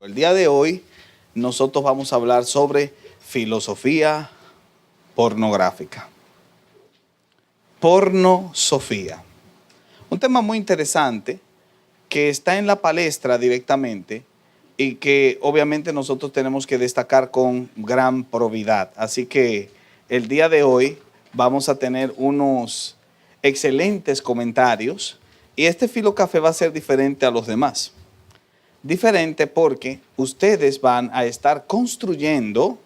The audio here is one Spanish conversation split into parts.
El día de hoy nosotros vamos a hablar sobre filosofía pornográfica. Pornosofía. Un tema muy interesante que está en la palestra directamente y que obviamente nosotros tenemos que destacar con gran probidad. Así que el día de hoy vamos a tener unos excelentes comentarios y este Filocafé va a ser diferente a los demás. Diferente porque ustedes van a estar construyendo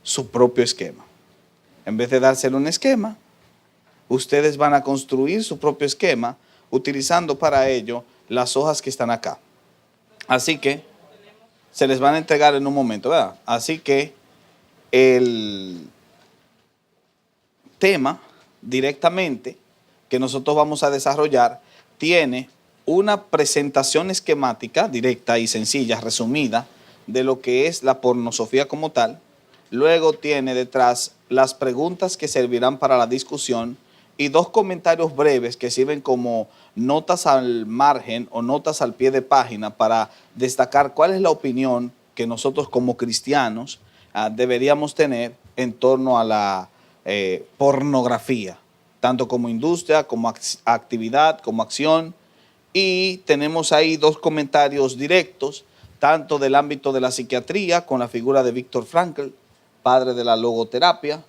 su propio esquema. En vez de dárselo un esquema, ustedes van a construir su propio esquema utilizando para ello las hojas que están acá. Así que se les van a entregar en un momento, ¿verdad? Así que el tema directamente que nosotros vamos a desarrollar tiene una presentación esquemática directa y sencilla, resumida, de lo que es la pornosofía como tal. Luego tiene detrás las preguntas que servirán para la discusión y dos comentarios breves que sirven como notas al margen o notas al pie de página para destacar cuál es la opinión que nosotros como cristianos deberíamos tener en torno a la pornografía, tanto como industria, como actividad, como acción. Y tenemos ahí dos comentarios directos, tanto del ámbito de la psiquiatría, con la figura de Viktor Frankl, padre de la logoterapia,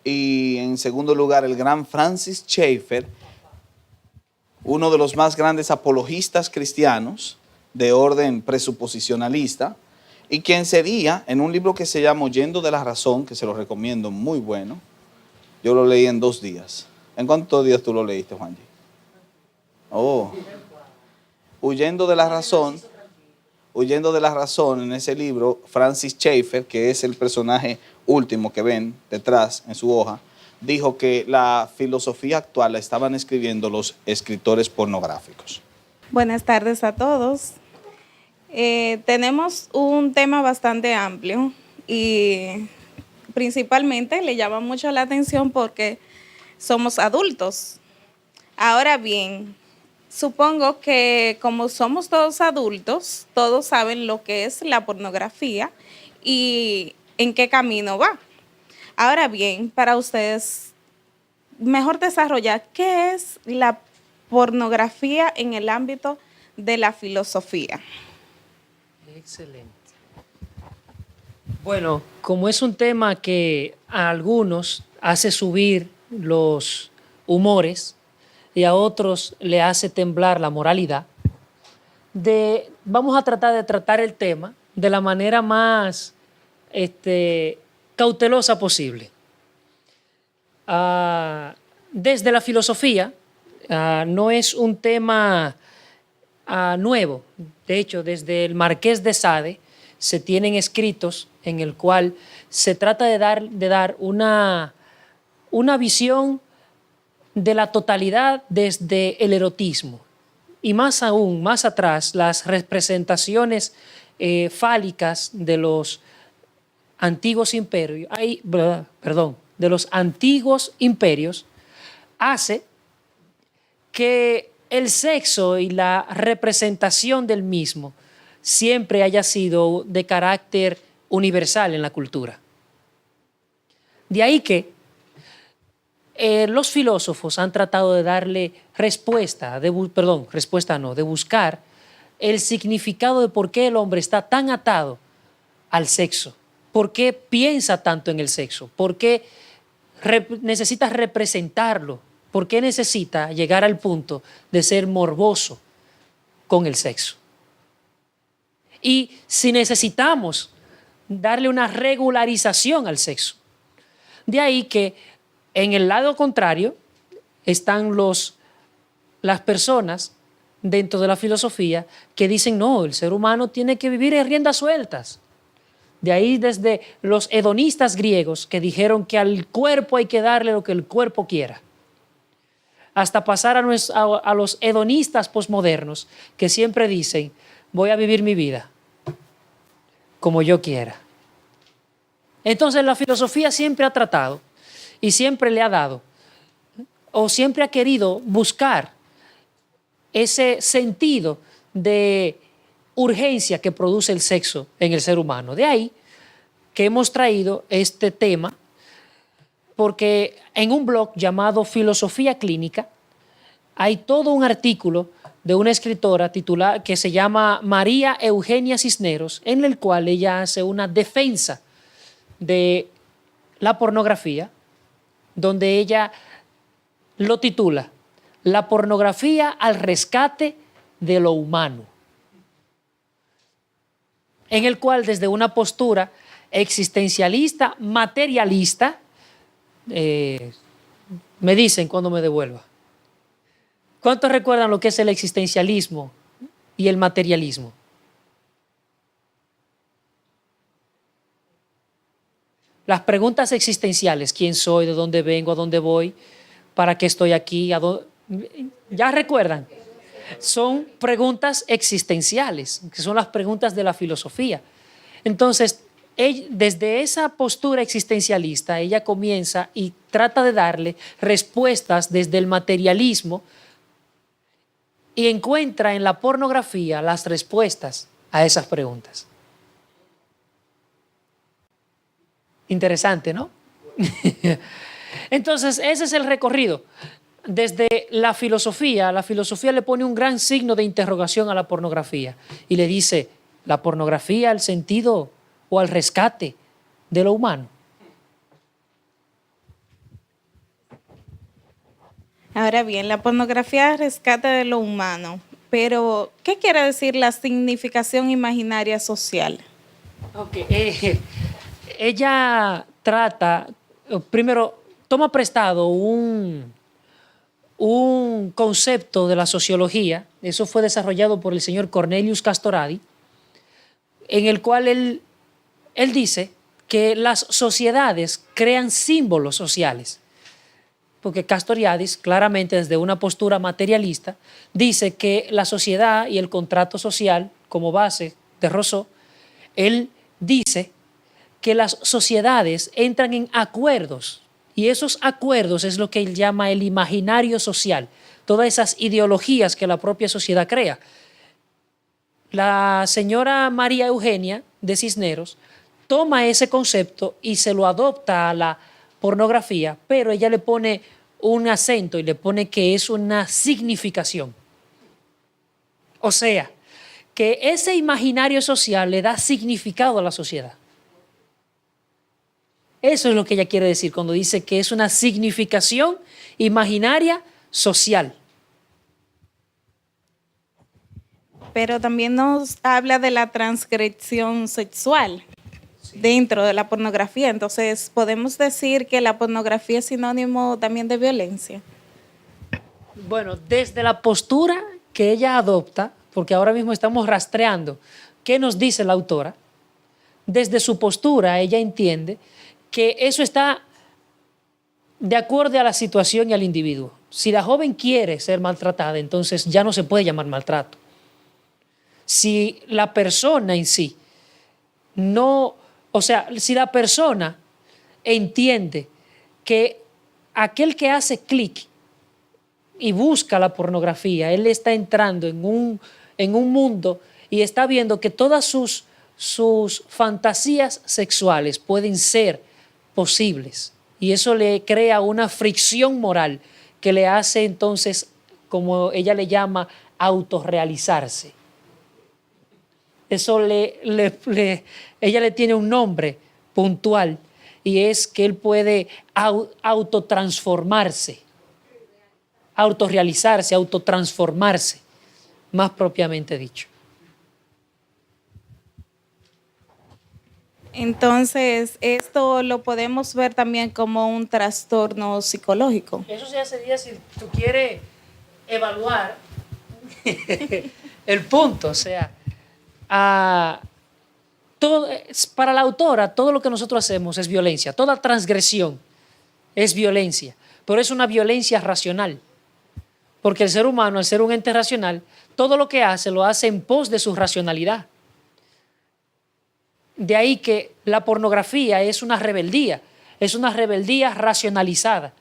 y en segundo lugar el gran Francis Schaeffer, uno de los más grandes apologistas cristianos de orden presuposicionalista, y quien sería, en un libro que se llama Huyendo de la Razón, que se lo recomiendo, muy bueno. Yo lo leí en 2 días. ¿En cuántos días tú lo leíste, Juanji? Oh, Huyendo de la Razón. Huyendo de la Razón, en ese libro, Francis Schaeffer, que es el personaje último que ven detrás en su hoja, dijo que la filosofía actual la estaban escribiendo los escritores pornográficos. Buenas tardes a todos. Tenemos un tema bastante amplio y principalmente le llama mucho la atención porque somos adultos. Ahora bien, supongo que como somos todos adultos, todos saben lo que es la pornografía y en qué camino va. Ahora bien, para ustedes, mejor desarrollar qué es la pornografía en el ámbito de la filosofía. Excelente. Bueno, como es un tema que a algunos hace subir los humores y a otros le hace temblar la moralidad, vamos a tratar de tratar el tema de la manera más cautelosa posible. Desde la filosofía, no es un tema nuevo. De hecho, desde el Marqués de Sade se tienen escritos en el cual se trata de dar una visión de la totalidad desde el erotismo. Y más aún, más atrás, las representaciones fálicas de los antiguos imperios, de los antiguos imperios, hace que el sexo y la representación del mismo siempre haya sido de carácter universal en la cultura. De ahí que los filósofos han tratado de darle de buscar el significado de por qué el hombre está tan atado al sexo, por qué piensa tanto en el sexo, por qué necesita representarlo, por qué necesita llegar al punto de ser morboso con el sexo. Y si necesitamos darle una regularización al sexo. De ahí que en el lado contrario están las personas dentro de la filosofía que dicen no, el ser humano tiene que vivir en riendas sueltas. De ahí desde los hedonistas griegos que dijeron que al cuerpo hay que darle lo que el cuerpo quiera, hasta pasar a los hedonistas posmodernos que siempre dicen voy a vivir mi vida como yo quiera. Entonces la filosofía siempre ha tratado y siempre le ha dado o siempre ha querido buscar ese sentido de urgencia que produce el sexo en el ser humano. De ahí que hemos traído este tema, porque en un blog llamado Filosofía Clínica hay todo un artículo de una escritora titulada que se llama María Eugenia Cisneros, en el cual ella hace una defensa de la pornografía, donde ella lo titula La pornografía al rescate de lo humano, en el cual desde una postura existencialista, materialista, me dicen cuando me devuelva. ¿Cuántos recuerdan lo que es el existencialismo y el materialismo? Las preguntas existenciales, ¿quién soy? ¿De dónde vengo? ¿A dónde voy? ¿Para qué estoy aquí? ¿Ya recuerdan? Son preguntas existenciales, que son las preguntas de la filosofía. Entonces, desde esa postura existencialista, ella comienza y trata de darle respuestas desde el materialismo y encuentra en la pornografía las respuestas a esas preguntas. Interesante, ¿no? Entonces, ese es el recorrido. Desde la filosofía le pone un gran signo de interrogación a la pornografía y le dice, la pornografía al sentido o al rescate de lo humano. Ahora bien, la pornografía rescata de lo humano, pero ¿qué quiere decir la significación imaginaria social? Okay. Ella trata, primero, toma prestado un concepto de la sociología, eso fue desarrollado por el señor Cornelius Castoradi, en el cual él dice que las sociedades crean símbolos sociales. Porque Castoriadis, claramente desde una postura materialista, dice que la sociedad y el contrato social, como base de Rousseau, él dice que las sociedades entran en acuerdos, y esos acuerdos es lo que él llama el imaginario social, todas esas ideologías que la propia sociedad crea. La señora María Eugenia de Cisneros toma ese concepto y se lo adopta a la pornografía, pero ella le pone un acento y le pone que es una significación. O sea, que ese imaginario social le da significado a la sociedad. Eso es lo que ella quiere decir cuando dice que es una significación imaginaria social. Pero también nos habla de la transgresión sexual dentro de la pornografía. Entonces, ¿podemos decir que la pornografía es sinónimo también de violencia? Bueno, desde la postura que ella adopta, porque ahora mismo estamos rastreando qué nos dice la autora, desde su postura ella entiende que eso está de acuerdo a la situación y al individuo. Si la joven quiere ser maltratada, entonces ya no se puede llamar maltrato. Si la persona en sí no, o sea, si la persona entiende que aquel que hace clic y busca la pornografía, él está entrando en un mundo y está viendo que todas sus fantasías sexuales pueden ser posibles, y eso le crea una fricción moral que le hace entonces, como ella le llama, autorrealizarse. Eso ella le tiene un nombre puntual y es que él puede autotransformarse, autorrealizarse, autotransformarse, más propiamente dicho. Entonces, esto lo podemos ver también como un trastorno psicológico. Eso ya sería si tú quieres evaluar el punto, o sea, para la autora todo lo que nosotros hacemos es violencia, toda transgresión es violencia, pero es una violencia racional, porque el ser humano, al ser un ente racional, todo lo que hace lo hace en pos de su racionalidad. De ahí que la pornografía es una rebeldía racionalizada.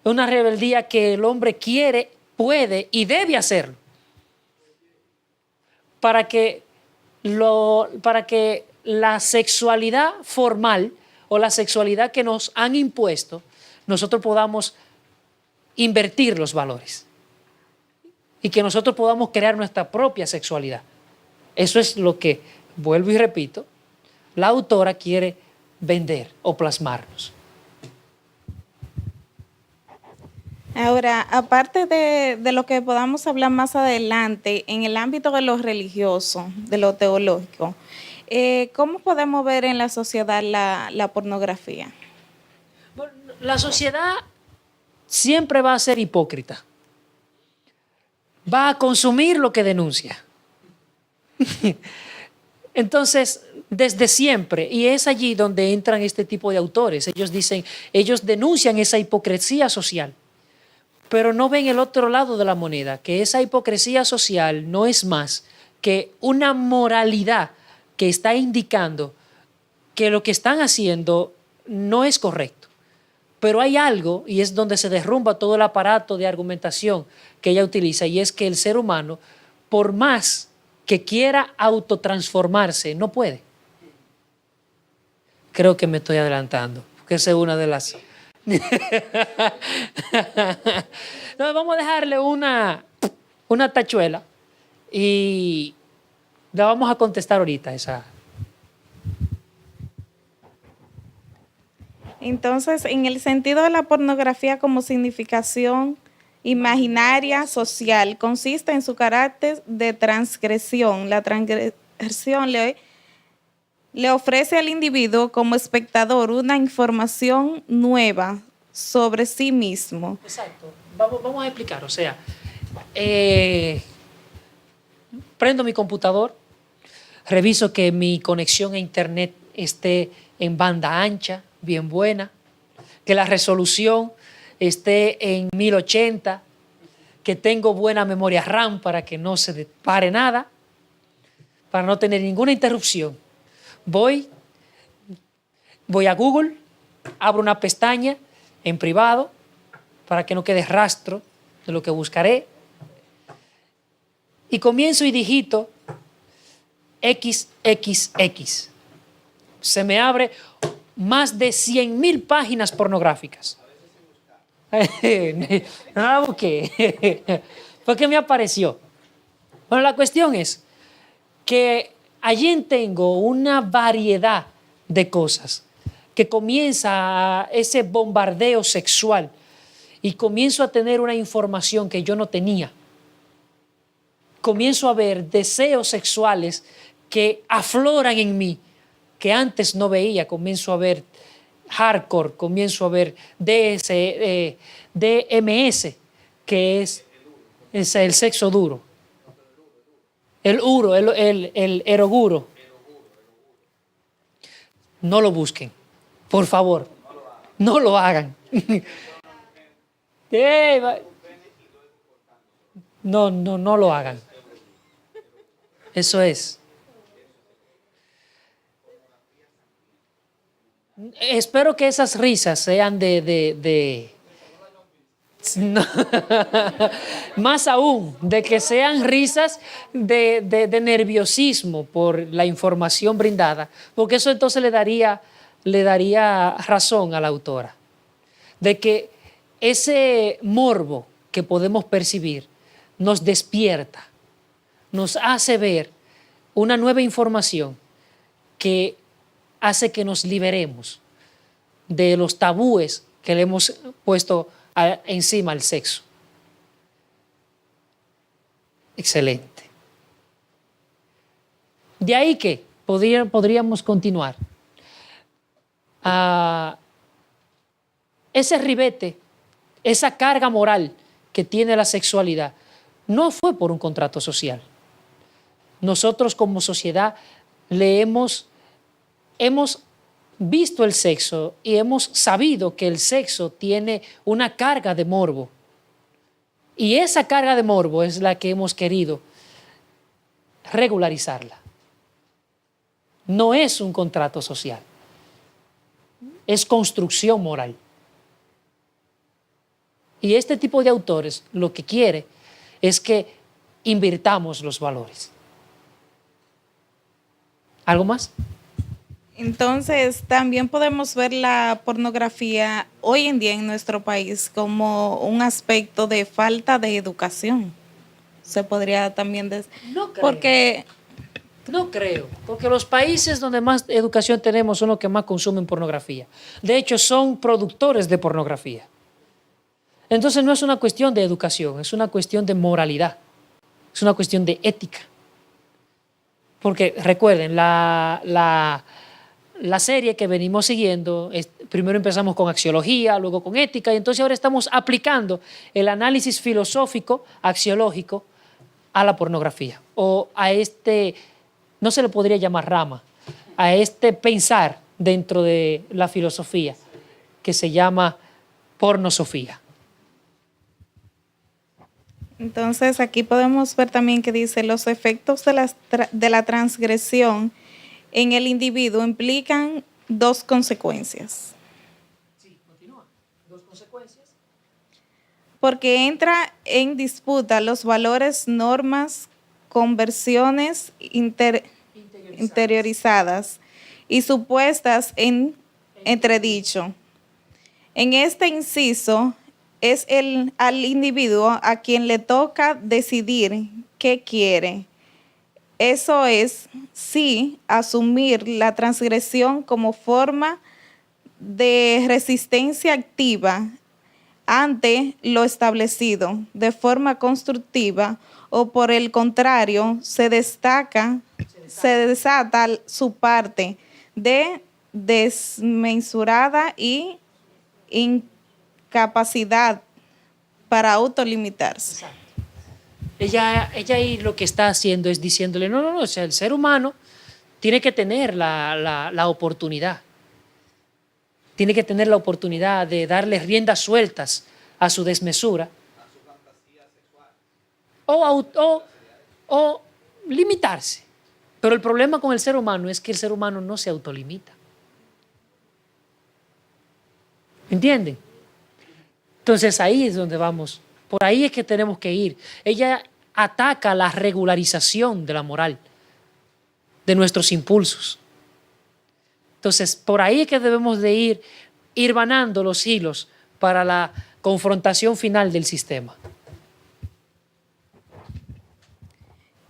Es una rebeldía que el hombre quiere, puede y debe hacerlo. para que la sexualidad formal o la sexualidad que nos han impuesto, nosotros podamos invertir los valores y que nosotros podamos crear nuestra propia sexualidad. Eso es lo que, vuelvo y repito, la autora quiere vender o plasmarnos. Ahora, aparte de lo que podamos hablar más adelante, en el ámbito de lo religioso, de lo teológico, ¿cómo podemos ver en la sociedad la pornografía? Bueno, la sociedad siempre va a ser hipócrita. Va a consumir lo que denuncia. Entonces, desde siempre, y es allí donde entran este tipo de autores, ellos denuncian esa hipocresía social, pero no ven el otro lado de la moneda, que esa hipocresía social no es más que una moralidad que está indicando que lo que están haciendo no es correcto. Pero hay algo, y es donde se derrumba todo el aparato de argumentación que ella utiliza, y es que el ser humano, por más que quiera autotransformarse, no puede. Creo que me estoy adelantando, porque esa es una de las... No, vamos a dejarle una tachuela y la vamos a contestar ahorita esa. Entonces, en el sentido de la pornografía como significación imaginaria social, consiste en su carácter de transgresión. La transgresión le ofrece al individuo como espectador una información nueva sobre sí mismo. Exacto. Vamos a explicar. O sea, prendo mi computador, reviso que mi conexión a internet esté en banda ancha, bien buena, que la resolución esté en 1080, que tengo buena memoria RAM para que no se pare nada, para no tener ninguna interrupción. Voy a Google, abro una pestaña en privado para que no quede rastro de lo que buscaré y comienzo y digito XXX. Se me abre más de 100.000 páginas pornográficas. No la busqué, porque me apareció. Bueno, la cuestión es que allí tengo una variedad de cosas que comienza ese bombardeo sexual y comienzo a tener una información que yo no tenía. Comienzo a ver deseos sexuales que afloran en mí, que antes no veía. Comienzo a ver hardcore, comienzo a ver DMS, que es el sexo duro. El uro, el eroguro. No lo busquen, por favor. No lo hagan. No lo hagan. Eso es. Espero que esas risas sean no. Más aún, de que sean risas de nerviosismo por la información brindada, porque eso entonces le daría razón a la autora, de que ese morbo que podemos percibir nos despierta, nos hace ver una nueva información que hace que nos liberemos de los tabúes que le hemos puesto encima al sexo. Excelente. De ahí que podríamos continuar. Ese ribete, esa carga moral que tiene la sexualidad, no fue por un contrato social. Nosotros como sociedad hemos visto el sexo y hemos sabido que el sexo tiene una carga de morbo. Y esa carga de morbo es la que hemos querido regularizarla. No es un contrato social, es construcción moral. Y este tipo de autores lo que quiere es que invirtamos los valores. ¿Algo más? Entonces, también podemos ver la pornografía hoy en día en nuestro país como un aspecto de falta de educación. Se podría también decir. No creo. Porque No creo, porque los países donde más educación tenemos son los que más consumen pornografía. De hecho, son productores de pornografía. Entonces no es una cuestión de educación, es una cuestión de moralidad, es una cuestión de ética. Porque recuerden, la serie que venimos siguiendo, primero empezamos con axiología, luego con ética, y entonces ahora estamos aplicando el análisis filosófico, axiológico, a la pornografía, o a no se le podría llamar rama, a este pensar dentro de la filosofía que se llama pornosofía. entonces aquí podemos ver también que dice los efectos de la transgresión en el individuo implican dos consecuencias. Sí, continúa. Dos consecuencias. Porque entra en disputa los valores, normas, conversiones interiorizadas y supuestas en entredicho. En este inciso es al individuo a quien le toca decidir qué quiere. Eso es, sí, asumir la transgresión como forma de resistencia activa ante lo establecido de forma constructiva o por el contrario se desata su parte de desmesurada y incapacidad para autolimitarse. Exacto. Ella ahí lo que está haciendo es diciéndole, no, o sea, el ser humano tiene que tener la oportunidad. Tiene que tener la oportunidad de darle riendas sueltas a su desmesura. A su fantasía sexual. O limitarse. Pero el problema con el ser humano es que el ser humano no se autolimita. ¿Entienden? Entonces ahí es donde vamos. Por ahí es que tenemos que ir. Ella ataca la regularización de la moral, de nuestros impulsos. Entonces, por ahí es que debemos de ir vanando los hilos para la confrontación final del sistema.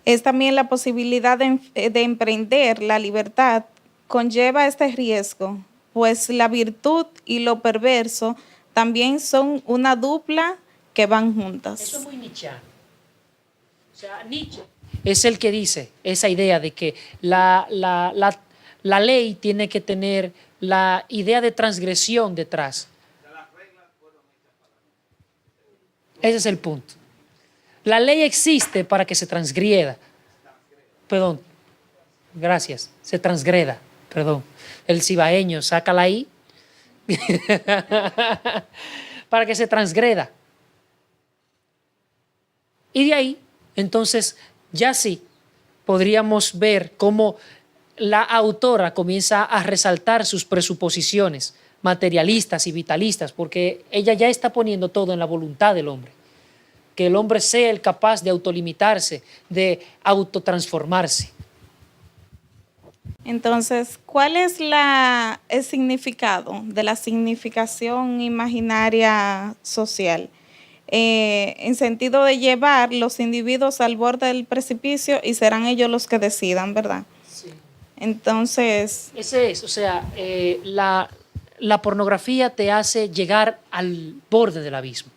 Es también la posibilidad de emprender la libertad conlleva este riesgo, pues la virtud y lo perverso también son una dupla que van juntas. Eso es muy nietzscheano. O sea, Nietzsche es el que dice esa idea de que la ley tiene que tener la idea de transgresión detrás. Ese es el punto. La ley existe para que se transgreda. Perdón, gracias, se transgreda, perdón. El cibaeño, sácala ahí. Para que se transgreda. Y de ahí, entonces, ya sí, podríamos ver cómo la autora comienza a resaltar sus presuposiciones materialistas y vitalistas, porque ella ya está poniendo todo en la voluntad del hombre. Que el hombre sea el capaz de autolimitarse, de autotransformarse. Entonces, ¿cuál es el significado de la significación imaginaria social? En sentido de llevar los individuos al borde del precipicio y serán ellos los que decidan, ¿verdad? Sí. Entonces... Ese es, o sea, la pornografía te hace llegar al borde del abismo,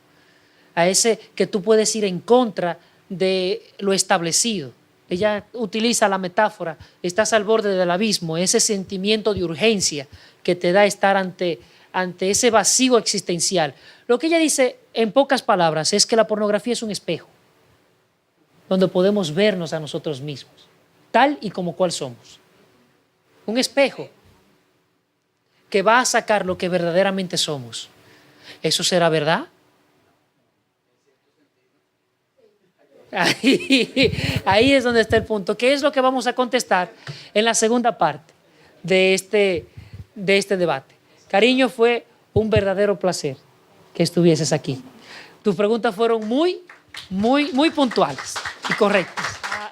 a ese que tú puedes ir en contra de lo establecido. Ella utiliza la metáfora, estás al borde del abismo, ese sentimiento de urgencia que te da estar ante ese vacío existencial. Lo que ella dice, en pocas palabras, es que la pornografía es un espejo, donde podemos vernos a nosotros mismos, tal y como cual somos. Un espejo que va a sacar lo que verdaderamente somos. ¿Eso será verdad? Ahí es donde está el punto. ¿Qué es lo que vamos a contestar en la segunda parte de este debate? Cariño, fue un verdadero placer que estuvieses aquí. Tus preguntas fueron muy puntuales y correctas.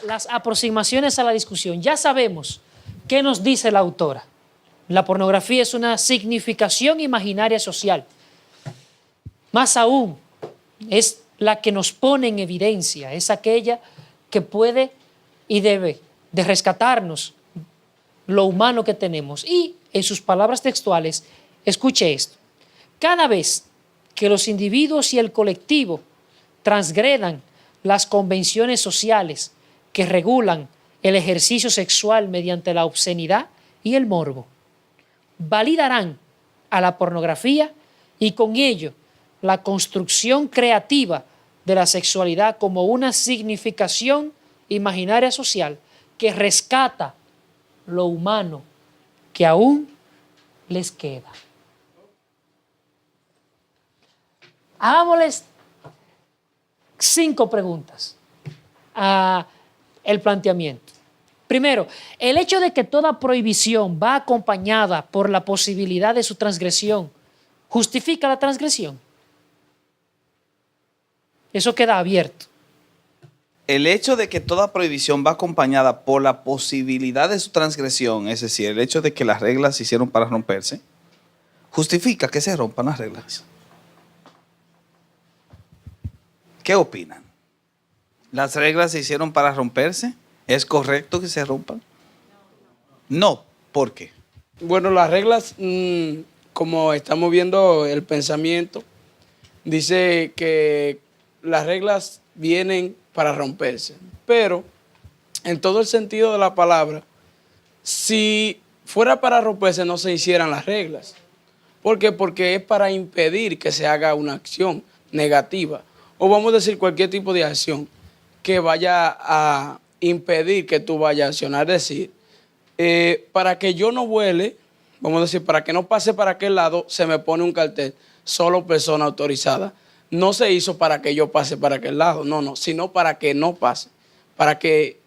Las aproximaciones a la discusión. Ya sabemos ¿Qué nos dice la autora? La pornografía es una significación imaginaria social. Más aún, es la que nos pone en evidencia, es aquella que puede y debe de rescatarnos lo humano que tenemos. Y en sus palabras textuales, escuche esto: cada vez que los individuos y el colectivo transgredan las convenciones sociales que regulan el ejercicio sexual mediante la obscenidad y el morbo, validarán a la pornografía y con ello la construcción creativa de la sexualidad como una significación imaginaria social que rescata lo humano que aún les queda. Hagámosles 5 preguntas a el planteamiento. Primero, el hecho de que toda prohibición va acompañada por la posibilidad de su transgresión, ¿justifica la transgresión? Eso queda abierto. El hecho de que toda prohibición va acompañada por la posibilidad de su transgresión, es decir, el hecho de que las reglas se hicieron para romperse, justifica que se rompan las reglas. ¿Qué opinan? ¿Las reglas se hicieron para romperse? ¿Es correcto que se rompan? No. ¿Por qué? Bueno, las reglas, como estamos viendo el pensamiento, dice que las reglas vienen para romperse. Pero, en todo el sentido de la palabra, si fuera para romperse no se hicieran las reglas. ¿Por qué? Porque es para impedir que se haga una acción negativa. O vamos a decir cualquier tipo de acción que vaya a impedir que tú vayas a accionar. Es decir, para que yo no vuele, vamos a decir, para que no pase para aquel lado, se me pone un cartel, solo persona autorizada. No se hizo para que yo pase para aquel lado, no, sino para que no pase. Para que,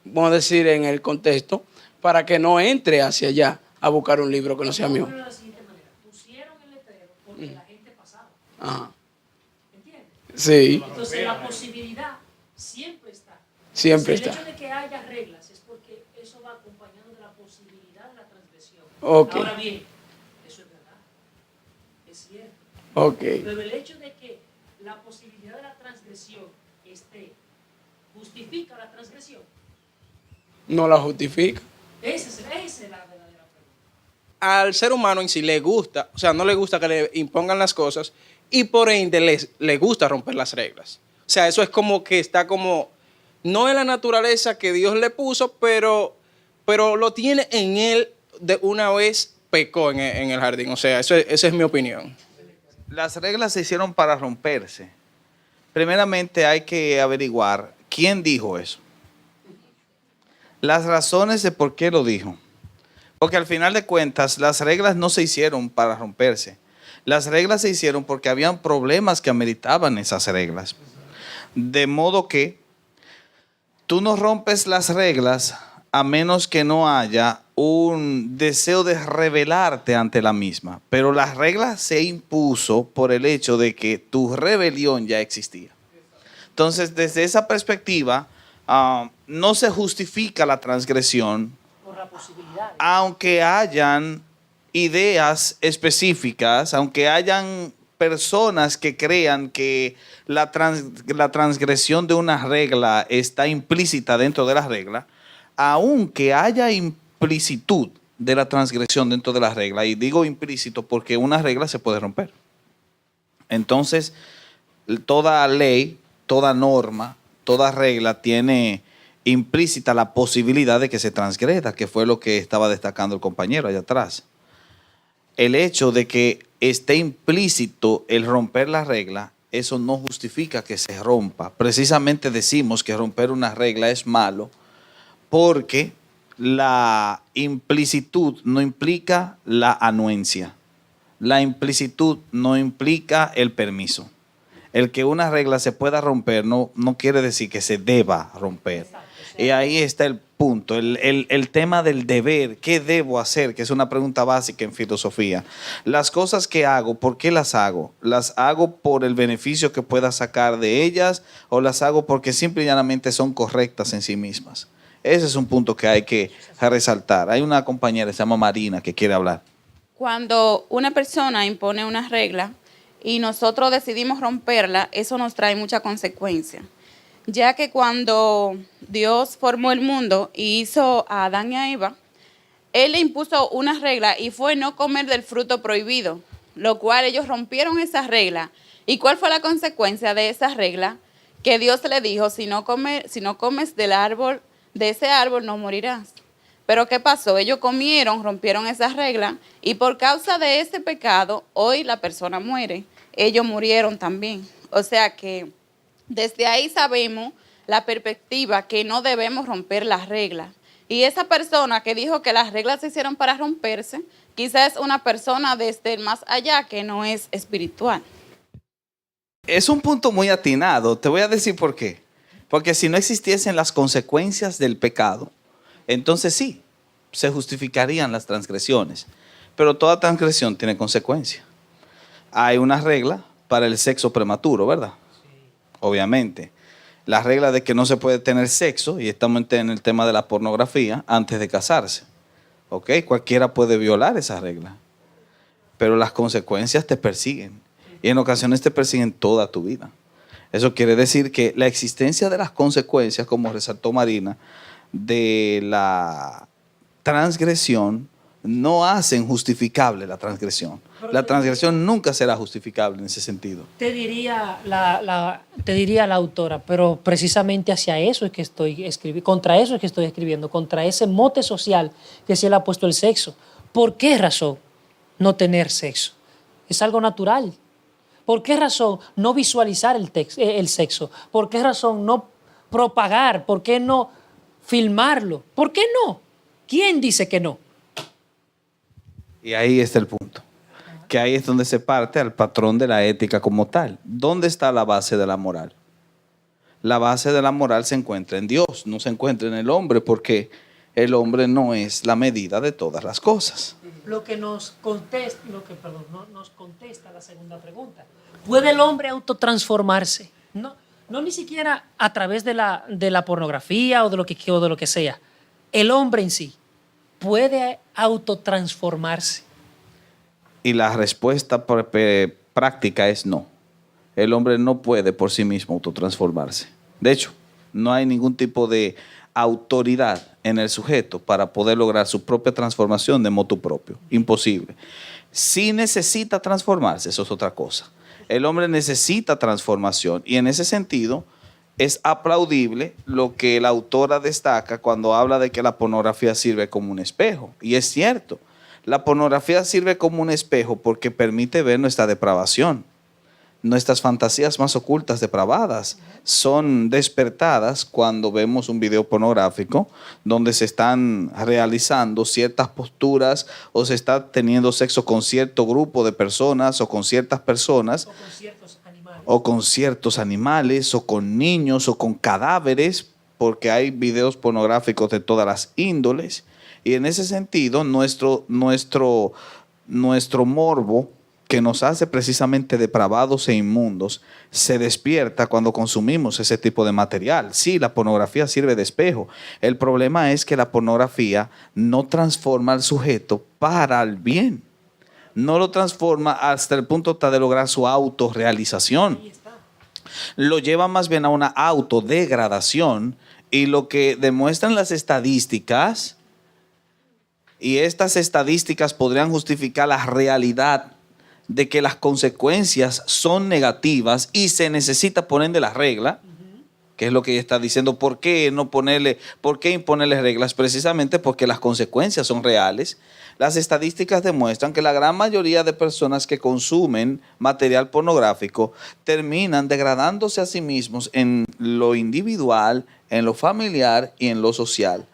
vamos a decir en el contexto, para que no entre hacia allá a buscar un libro que no sea mío. De la siguiente manera: pusieron el letrero porque la gente pasaba. Ajá. ¿Entiendes? Sí, Entonces la posibilidad siempre está. siempre El está. hecho de que haya reglas es porque eso va acompañado de la posibilidad de la transgresión. Ok. Ahora bien, eso es verdad, es cierto. Ok. Pero el hecho de que la posibilidad de la transgresión esté, ¿justifica la transgresión? No la justifica. Esa es la verdadera pregunta. Al ser humano en sí le gusta, o sea, no le gusta que le impongan las cosas y por ende le gusta romper las reglas. O sea, eso es como que está como, no en la naturaleza que Dios le puso, pero lo tiene en él de una vez pecó en el jardín. O sea, esa es mi opinión. Las reglas se hicieron para romperse. Primeramente hay que averiguar quién dijo eso. Las razones de por qué lo dijo. Porque al final de cuentas, las reglas no se hicieron para romperse. Las reglas se hicieron porque habían problemas que ameritaban esas reglas. De modo que tú no rompes las reglas a menos que no haya un deseo de rebelarte ante la misma. Pero las reglas se impuso por el hecho de que tu rebelión ya existía. Entonces, desde esa perspectiva, no se justifica la transgresión, Por la posibilidad. aunque hayan ideas específicas, aunque hayan personas que crean que la transgresión de una regla está implícita dentro de la regla, aunque haya implicitud de la transgresión dentro de la regla, y digo implícito porque una regla se puede romper. Entonces, toda ley, toda norma, toda regla tiene implícita la posibilidad de que se transgreda, que fue lo que estaba destacando el compañero allá atrás. El hecho de que esté implícito el romper la regla, eso no justifica que se rompa. Precisamente decimos que romper una regla es malo porque la implicitud no implica la anuencia. La implicitud no implica el permiso. El que una regla se pueda romper no quiere decir que se deba romper. Y ahí está el punto, el tema del deber. ¿Qué debo hacer? Que es una pregunta básica en filosofía. Las cosas que hago, ¿por qué las hago? ¿Las hago por el beneficio que pueda sacar de ellas o las hago porque simple y llanamente son correctas en sí mismas? Ese es un punto que hay que resaltar. Hay una compañera, se llama Marina, que quiere hablar. Cuando una persona impone una regla y nosotros decidimos romperla, eso nos trae mucha consecuencia. Ya que cuando Dios formó el mundo y hizo a Adán y a Eva, Él le impuso una regla y fue no comer del fruto prohibido, lo cual ellos rompieron esa regla. ¿Y cuál fue la consecuencia de esa regla? Que Dios le dijo, si no comes del árbol, de ese árbol no morirás. Pero ¿qué pasó? Ellos comieron, rompieron esa regla y por causa de ese pecado, hoy la persona muere. Ellos murieron también. O sea que desde ahí sabemos la perspectiva que no debemos romper las reglas. Y esa persona que dijo que las reglas se hicieron para romperse, quizás es una persona desde el más allá que no es espiritual. Es un punto muy atinado. Te voy a decir por qué. Porque si no existiesen las consecuencias del pecado, entonces sí, se justificarían las transgresiones. Pero toda transgresión tiene consecuencia. Hay una regla para el sexo prematuro, ¿verdad? Sí. Obviamente. La regla de que no se puede tener sexo, y estamos en el tema de la pornografía, antes de casarse. ¿Ok? Cualquiera puede violar esa regla. Pero las consecuencias te persiguen. Y en ocasiones te persiguen toda tu vida. Eso quiere decir que la existencia de las consecuencias, como resaltó Marina, de la transgresión, no hacen justificable la transgresión. La transgresión nunca será justificable en ese sentido. Te diría la autora, pero precisamente hacia eso es que estoy escribiendo, contra eso es que estoy escribiendo, contra ese mote social que se le ha puesto el sexo. ¿Por qué razón no tener sexo? Es algo natural. ¿Por qué razón no visualizar el sexo? ¿Por qué razón no propagar? ¿Por qué no filmarlo? ¿Por qué no? ¿Quién dice que no? Y ahí está el punto. Que ahí es donde se parte al patrón de la ética como tal. ¿Dónde está la base de la moral? La base de la moral se encuentra en Dios, no se encuentra en el hombre, porque el hombre no es la medida de todas las cosas. Lo que nos contesta la segunda pregunta. ¿Puede el hombre autotransformarse? No ni siquiera a través de la pornografía o de lo que sea. El hombre en sí puede autotransformarse. Y la respuesta práctica es no. El hombre no puede por sí mismo autotransformarse. De hecho, no hay ningún tipo de autoridad en el sujeto para poder lograr su propia transformación de motu propio. Imposible. Si necesita transformarse, eso es otra cosa. El hombre necesita transformación y en ese sentido es aplaudible lo que la autora destaca cuando habla de que la pornografía sirve como un espejo. Y es cierto, la pornografía sirve como un espejo porque permite ver nuestra depravación. Nuestras fantasías más ocultas, depravadas, son despertadas cuando vemos un video pornográfico donde se están realizando ciertas posturas o se está teniendo sexo con cierto grupo de personas o con ciertas personas. O con ciertos animales, o con niños, o con cadáveres, porque hay videos pornográficos de todas las índoles. Y en ese sentido, nuestro morbo, que nos hace precisamente depravados e inmundos, se despierta cuando consumimos ese tipo de material. Sí, la pornografía sirve de espejo. El problema es que la pornografía no transforma al sujeto para el bien. No lo transforma hasta el punto de lograr su autorrealización. Lo lleva más bien a una autodegradación y lo que demuestran las estadísticas, y estas estadísticas podrían justificar la realidad de que las consecuencias son negativas y se necesita poner de la regla, que es lo que ella está diciendo. ¿Por qué imponerle reglas? Precisamente porque las consecuencias son reales. Las estadísticas demuestran que la gran mayoría de personas que consumen material pornográfico terminan degradándose a sí mismos en lo individual, en lo familiar y en lo social.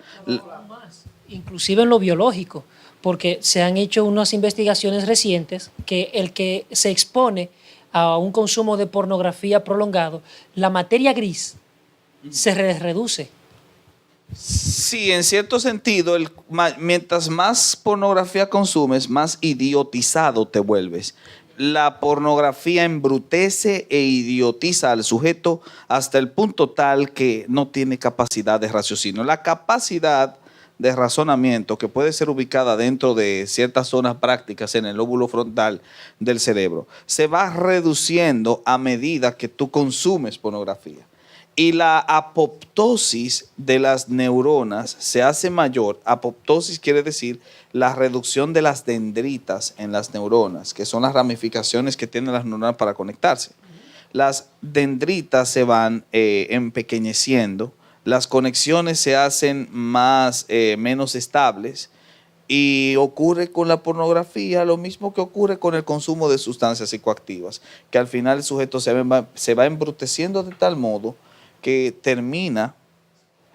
Inclusive en lo biológico, porque se han hecho unas investigaciones recientes que el que se expone a un consumo de pornografía prolongado, la materia gris se reduce. Sí, en cierto sentido, mientras más pornografía consumes, más idiotizado te vuelves. la pornografía embrutece e idiotiza al sujeto hasta el punto tal que no tiene capacidad de raciocinio. La capacidad de razonamiento, que puede ser ubicada dentro de ciertas zonas prácticas en el lóbulo frontal del cerebro, se va reduciendo a medida que tú consumes pornografía. Y la apoptosis de las neuronas se hace mayor. Apoptosis quiere decir la reducción de las dendritas en las neuronas, que son las ramificaciones que tienen las neuronas para conectarse. Las dendritas se van empequeñeciendo, las conexiones se hacen menos estables, y ocurre con la pornografía lo mismo que ocurre con el consumo de sustancias psicoactivas, que al final el sujeto se va embruteciendo de tal modo que termina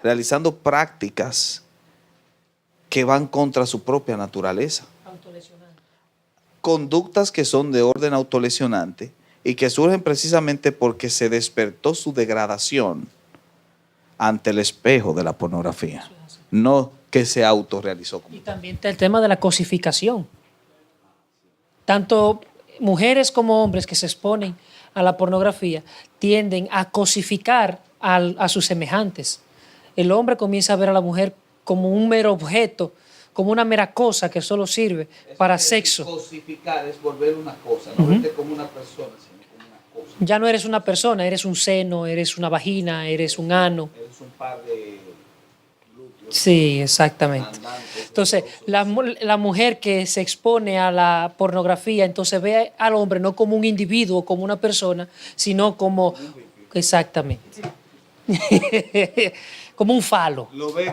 realizando prácticas que van contra su propia naturaleza. Conductas que son de orden autolesionante y que surgen precisamente porque se despertó su degradación ante el espejo de la pornografía, no que se autorrealizó. Y también está el tema de la cosificación. Tanto mujeres como hombres que se exponen a la pornografía tienden a cosificar a sus semejantes. El hombre comienza a ver a la mujer como un mero objeto, como una mera cosa que solo sirve para sexo. Cosificar es volver una cosa, no verte como una persona, sino como una cosa. Ya no eres una persona, eres un seno, eres una vagina, eres un ano. Eres un par de glúteos. Sí, exactamente. Andantes. Entonces, la mujer que se expone a la pornografía, entonces ve al hombre no como un individuo, como una persona, sino como... Exactamente. Como un falo. Lo ve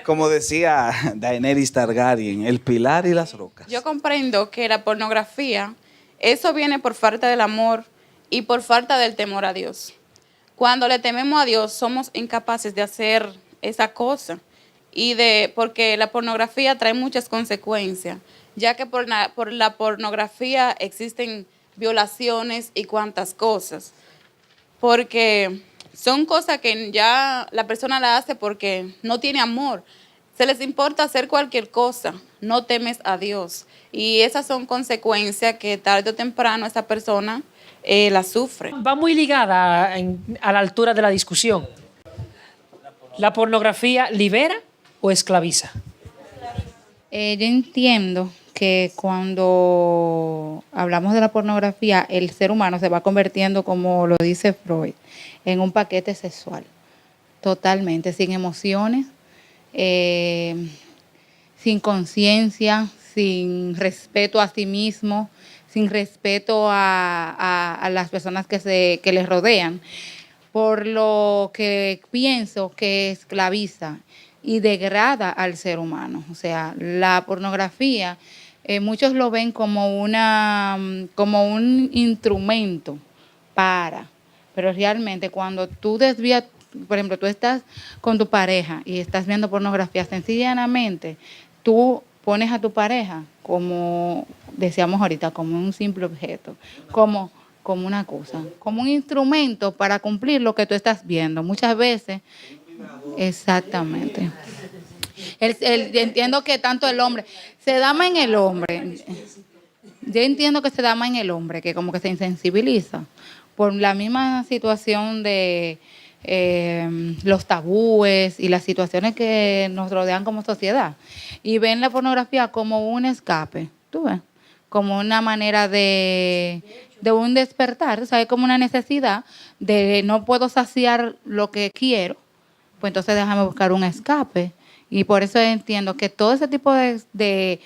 como decía Daenerys Targaryen, el pilar y las rocas. Yo comprendo que la pornografía, eso viene por falta del amor y por falta del temor a Dios. Cuando le tememos a Dios, somos incapaces de hacer esa cosa. Porque la pornografía trae muchas consecuencias, ya que por la pornografía existen violaciones y cuantas cosas. Porque son cosas que ya la persona la hace porque no tiene amor. Se les importa hacer cualquier cosa, no temes a Dios. Y esas son consecuencias que tarde o temprano esa persona la sufre. Va muy ligada a la altura de la discusión. ¿La pornografía libera o esclaviza? Yo entiendo que cuando hablamos de la pornografía, el ser humano se va convirtiendo, como lo dice Freud, en un paquete sexual, totalmente, sin emociones, sin conciencia, sin respeto a sí mismo, sin respeto a las personas que les rodean, por lo que pienso que esclaviza y degrada al ser humano. O sea, la pornografía, muchos lo ven como un instrumento pero realmente cuando tú desvías, por ejemplo, tú estás con tu pareja y estás viendo pornografía, sencillamente tú pones a tu pareja como, decíamos ahorita, como un simple objeto, como una cosa, como un instrumento para cumplir lo que tú estás viendo. Muchas veces, exactamente. Entiendo que tanto el hombre, se da más en el hombre. Yo entiendo que se da más en el hombre, que como que se insensibiliza por la misma situación de los tabúes y las situaciones que nos rodean como sociedad. Y ven la pornografía como un escape, ¿tú ves? Como una manera de un despertar, ¿sabes? Como una necesidad de no puedo saciar lo que quiero, pues entonces déjame buscar un escape. Y por eso entiendo que todo ese tipo de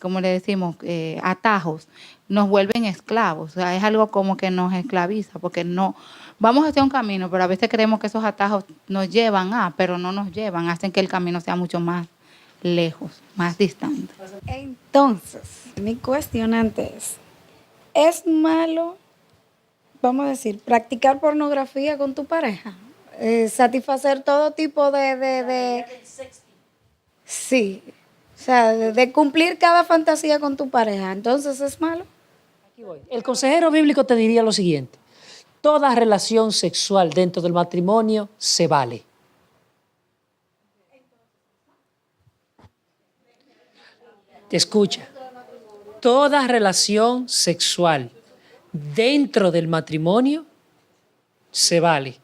como le decimos, atajos, nos vuelven esclavos. O sea, es algo como que nos esclaviza, porque no vamos hacia un camino, pero a veces creemos que esos atajos nos llevan pero no nos llevan, hacen que el camino sea mucho más lejos, más distante. Entonces, mi cuestionante ¿es malo, vamos a decir, practicar pornografía con tu pareja? Satisfacer todo tipo sí, o sea, de cumplir cada fantasía con tu pareja, entonces ¿es malo? Aquí voy. El consejero bíblico te diría lo siguiente: toda relación sexual dentro del matrimonio se vale. Te escucha. toda relación sexual dentro del matrimonio se vale.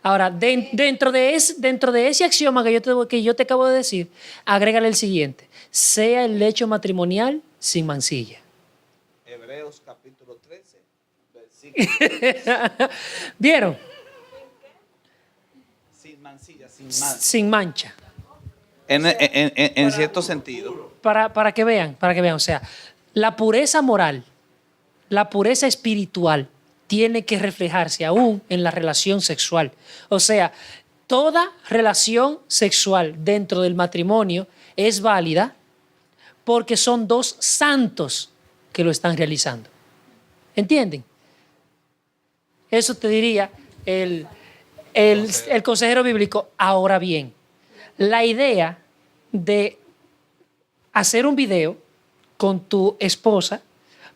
Ahora, dentro de ese axioma que yo te acabo de decir, agrégale el siguiente: sea el lecho matrimonial sin mancilla. Hebreos capítulo 13, versículo. ¿Vieron? Sin mancilla, sin mancha. Sin mancha. En cierto sentido. Para que vean, o sea, la pureza moral, la pureza espiritual tiene que reflejarse aún en la relación sexual. O sea, toda relación sexual dentro del matrimonio es válida porque son dos santos que lo están realizando. ¿Entienden? Eso te diría el consejero bíblico. Ahora bien, la idea de hacer un video con tu esposa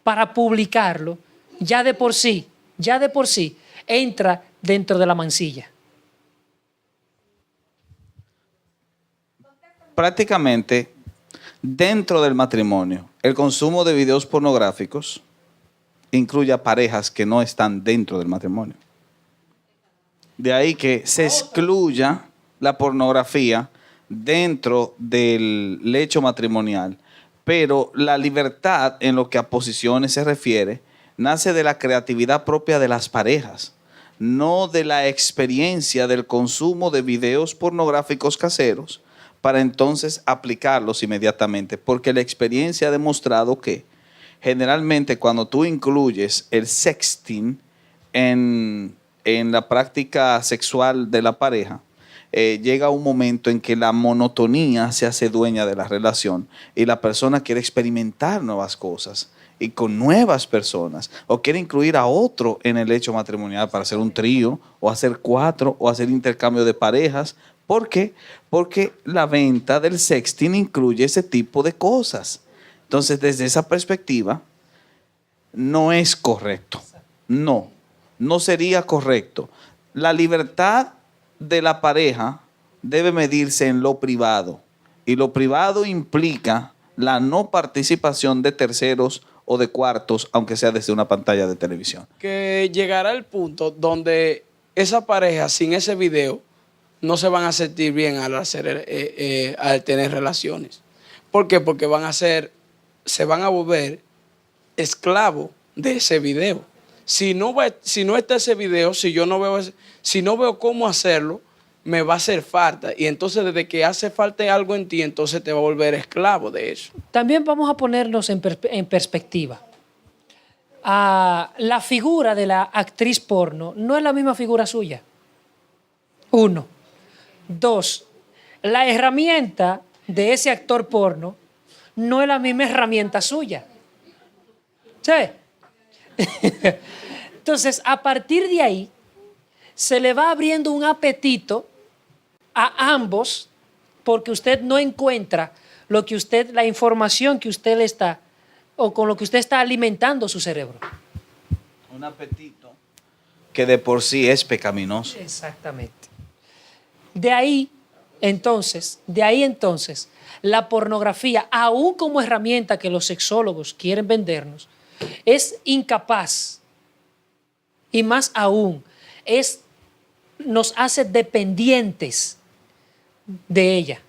para publicarlo, ya de por sí, entra dentro de la mancilla. Prácticamente, dentro del matrimonio, el consumo de videos pornográficos incluye a parejas que no están dentro del matrimonio. De ahí que se excluya la pornografía dentro del lecho matrimonial, pero la libertad en lo que a posiciones se refiere nace de la creatividad propia de las parejas, no de la experiencia del consumo de videos pornográficos caseros para entonces aplicarlos inmediatamente, porque la experiencia ha demostrado que generalmente cuando tú incluyes el sexting en la práctica sexual de la pareja, llega un momento en que la monotonía se hace dueña de la relación y la persona quiere experimentar nuevas cosas y con nuevas personas, o quiere incluir a otro en el hecho matrimonial para hacer un trío, o hacer 4, o hacer intercambio de parejas. ¿Por qué? Porque la venta del sexting incluye ese tipo de cosas. Entonces, desde esa perspectiva, no es correcto. No sería correcto. La libertad de la pareja debe medirse en lo privado, y lo privado implica la no participación de terceros o de cuartos, aunque sea desde una pantalla de televisión. Que llegará el punto donde esa pareja sin ese video no se van a sentir bien al tener relaciones. ¿Por qué? Porque se van a volver esclavos de ese video. Si no está ese video, si no veo cómo hacerlo, me va a hacer falta. Y entonces, desde que hace falta algo en ti, entonces te va a volver esclavo de eso. También vamos a ponernos en perspectiva. La figura de la actriz porno no es la misma figura suya. 1. 2. La herramienta de ese actor porno no es la misma herramienta suya. ¿Sí? Entonces, a partir de ahí, se le va abriendo un apetito a ambos, porque usted no encuentra la información que usted le está, o con lo que usted está alimentando su cerebro. Un apetito que de por sí es pecaminoso. Exactamente. De ahí entonces, la pornografía, aún como herramienta que los sexólogos quieren vendernos, es incapaz, y más aún, nos hace dependientes de ella.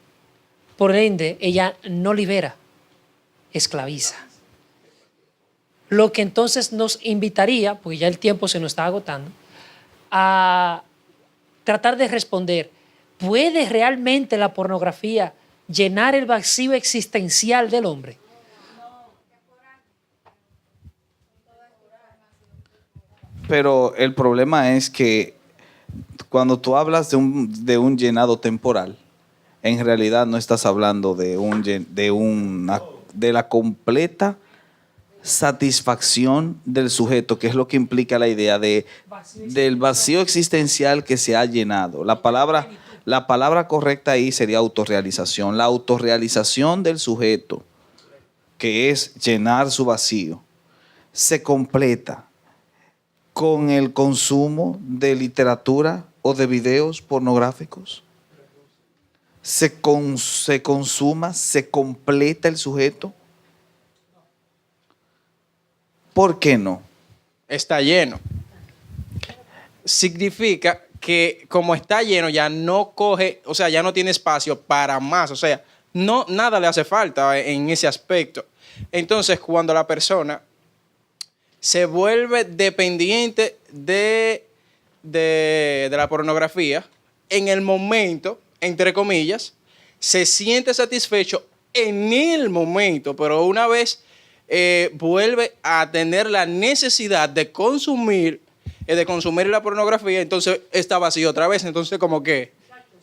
Por ende, ella no libera, esclaviza. Lo que entonces nos invitaría, porque ya el tiempo se nos está agotando, a tratar de responder: ¿puede realmente la pornografía llenar el vacío existencial del hombre? Pero el problema es que cuando tú hablas de un llenado temporal, en realidad no estás hablando de la completa satisfacción del sujeto, que es lo que implica la idea del vacío existencial que se ha llenado. La palabra correcta ahí sería autorrealización. La autorrealización del sujeto, que es llenar su vacío, se completa con el consumo de literatura o de videos pornográficos. Se completa el sujeto. ¿Por qué no? Está lleno. Significa que como está lleno ya no coge, o sea, ya no tiene espacio para más, o sea, no, nada le hace falta en ese aspecto. Entonces, cuando la persona se vuelve dependiente de la pornografía, en el momento, entre comillas, se siente satisfecho en el momento, pero una vez vuelve a tener la necesidad de consumir la pornografía, entonces está vacío otra vez, entonces como que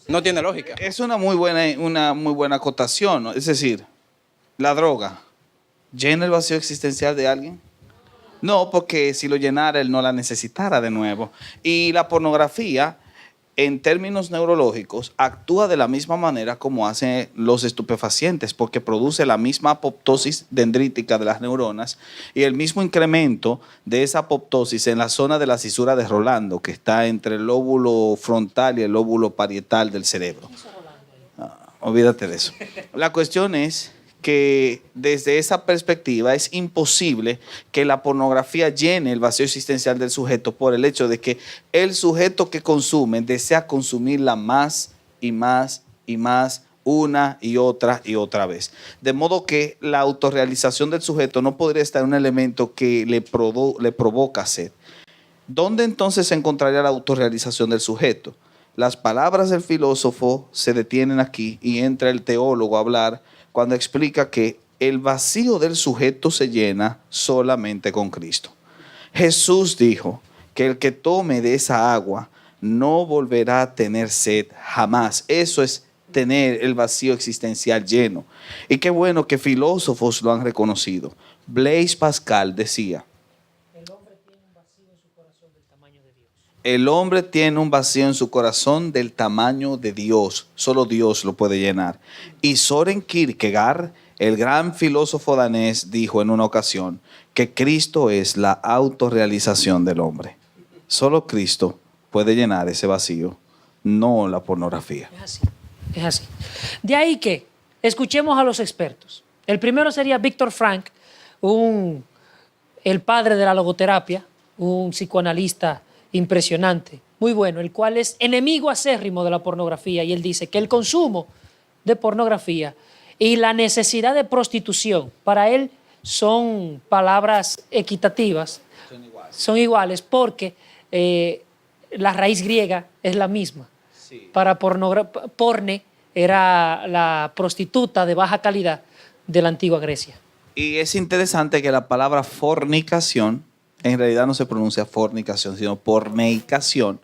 no tiene lógica. Es una muy buena acotación, ¿no? Es decir, la droga llena el vacío existencial de alguien. No, porque si lo llenara, él no la necesitara de nuevo. Y la pornografía, en términos neurológicos, actúa de la misma manera como hacen los estupefacientes, porque produce la misma apoptosis dendrítica de las neuronas y el mismo incremento de esa apoptosis en la zona de la cisura de Rolando, que está entre el lóbulo frontal y el lóbulo parietal del cerebro. Olvídate de eso. La cuestión es que desde esa perspectiva es imposible que la pornografía llene el vacío existencial del sujeto por el hecho de que el sujeto que consume desea consumirla más y más y más, una y otra vez. De modo que la autorrealización del sujeto no podría estar en un elemento que le provoca sed. ¿Dónde entonces se encontraría la autorrealización del sujeto? Las palabras del filósofo se detienen aquí y entra el teólogo a hablar cuando explica que el vacío del sujeto se llena solamente con Cristo. Jesús dijo que el que tome de esa agua no volverá a tener sed jamás. Eso es tener el vacío existencial lleno. Y qué bueno que filósofos lo han reconocido. Blaise Pascal decía: el hombre tiene un vacío en su corazón del tamaño de Dios. Solo Dios lo puede llenar. Y Søren Kierkegaard, el gran filósofo danés, dijo en una ocasión que Cristo es la autorrealización del hombre. Solo Cristo puede llenar ese vacío, no la pornografía. Es así. De ahí que escuchemos a los expertos. El primero sería Viktor Frankl, el padre de la logoterapia, un psicoanalista impresionante, muy bueno, el cual es enemigo acérrimo de la pornografía, y él dice que el consumo de pornografía y la necesidad de prostitución para él son palabras equitativas, son iguales porque la raíz griega es la misma. Sí. Para porne era la prostituta de baja calidad de la antigua Grecia. Y es interesante que la palabra fornicación en realidad no se pronuncia fornicación, sino porneicación,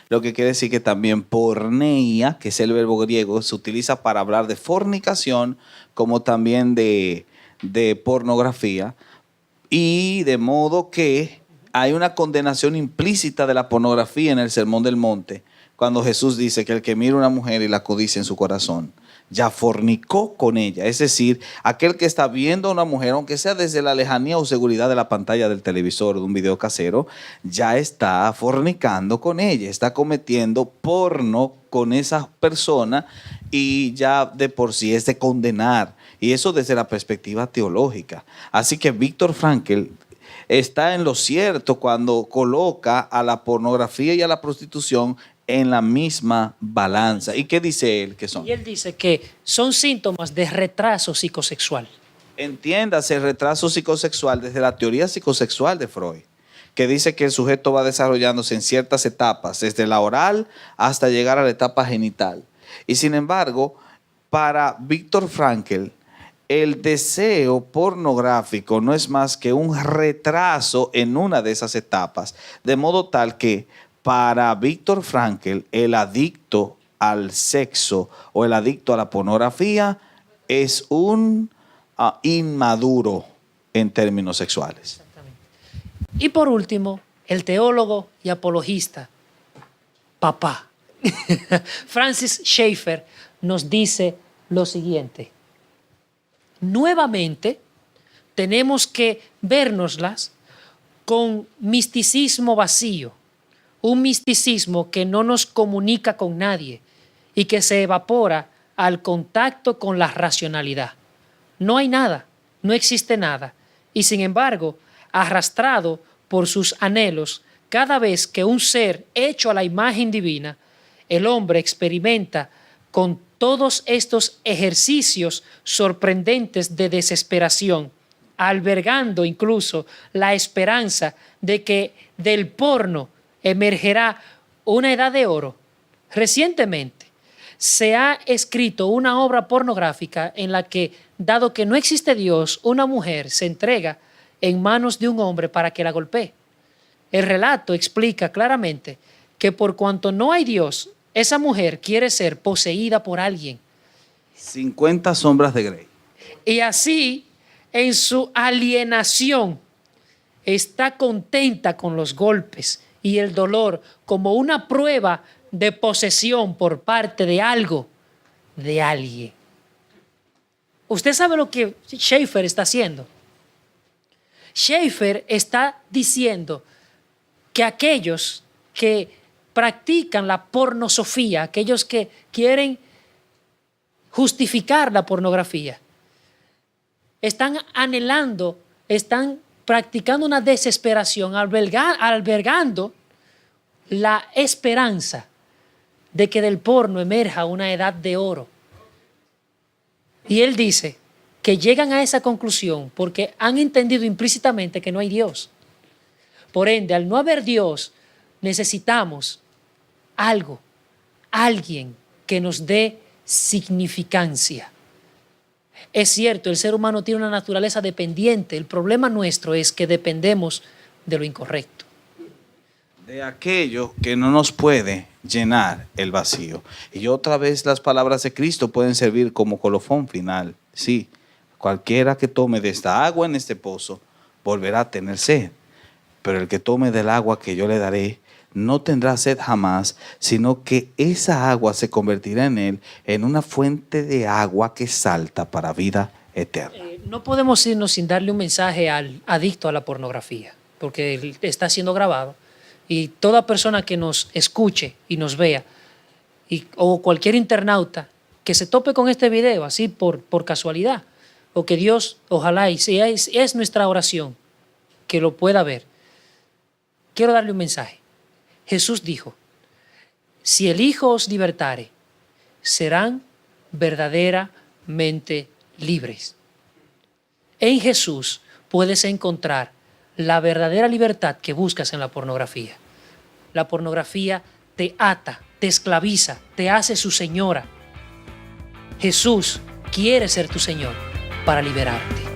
lo que quiere decir que también porneia, que es el verbo griego, se utiliza para hablar de fornicación como también de pornografía, y de modo que hay una condenación implícita de la pornografía en el Sermón del Monte, cuando Jesús dice que el que mira a una mujer y la codicia en su corazón, ya fornicó con ella. Es decir, aquel que está viendo a una mujer, aunque sea desde la lejanía o seguridad de la pantalla del televisor o de un video casero, ya está fornicando con ella, está cometiendo porno con esa persona, y ya de por sí es de condenar. Y eso desde la perspectiva teológica. Así que Viktor Frankl está en lo cierto cuando coloca a la pornografía y a la prostitución en la misma balanza. ¿Y qué dice él que son? Y él dice que son síntomas de retraso psicosexual. Entiéndase el retraso psicosexual desde la teoría psicosexual de Freud, que dice que el sujeto va desarrollándose en ciertas etapas, desde la oral hasta llegar a la etapa genital. Y sin embargo, para Viktor Frankl, el deseo pornográfico no es más que un retraso en una de esas etapas, de modo tal que para Viktor Frankl, el adicto al sexo o el adicto a la pornografía es un inmaduro en términos sexuales. Exactamente. Y por último, el teólogo y apologista, papá, Francis Schaeffer, nos dice lo siguiente: nuevamente tenemos que vernoslas con misticismo vacío, un misticismo que no nos comunica con nadie y que se evapora al contacto con la racionalidad. No hay nada, no existe nada, y sin embargo arrastrado por sus anhelos, cada vez que un ser hecho a la imagen divina, el hombre experimenta con todos estos ejercicios sorprendentes de desesperación, albergando incluso la esperanza de que del porno emergerá una edad de oro. Recientemente se ha escrito una obra pornográfica en la que, dado que no existe Dios, una mujer se entrega en manos de un hombre para que la golpee. El relato explica claramente que por cuanto no hay Dios, esa mujer quiere ser poseída por alguien. 50 sombras de Grey. Y así, en su alienación, está contenta con los golpes y el dolor como una prueba de posesión por parte de algo, de alguien. ¿Usted sabe lo que Schaeffer está haciendo? Schaeffer está diciendo que aquellos que practican la pornosofía, aquellos que quieren justificar la pornografía, están anhelando, están practicando una desesperación, albergando la esperanza de que del porno emerja una edad de oro. Y él dice que llegan a esa conclusión porque han entendido implícitamente que no hay Dios. Por ende, al no haber Dios, necesitamos algo, alguien que nos dé significancia. Es cierto, el ser humano tiene una naturaleza dependiente. El problema nuestro es que dependemos de lo incorrecto. De aquello que no nos puede llenar el vacío. Y otra vez las palabras de Cristo pueden servir como colofón final. Sí, cualquiera que tome de esta agua en este pozo volverá a tener sed. Pero el que tome del agua que yo le daré no tendrá sed jamás, sino que esa agua se convertirá en él en una fuente de agua que salta para vida eterna. No podemos irnos sin darle un mensaje al adicto a la pornografía, porque está siendo grabado. Y toda persona que nos escuche y nos vea, o cualquier internauta que se tope con este video así por casualidad, o que Dios, ojalá, y sea, es nuestra oración, que lo pueda ver. Quiero darle un mensaje. Jesús dijo, si el Hijo os libertare, serán verdaderamente libres. En Jesús puedes encontrar la verdadera libertad que buscas en la pornografía. La pornografía te ata, te esclaviza, te hace su señora. Jesús quiere ser tu Señor para liberarte.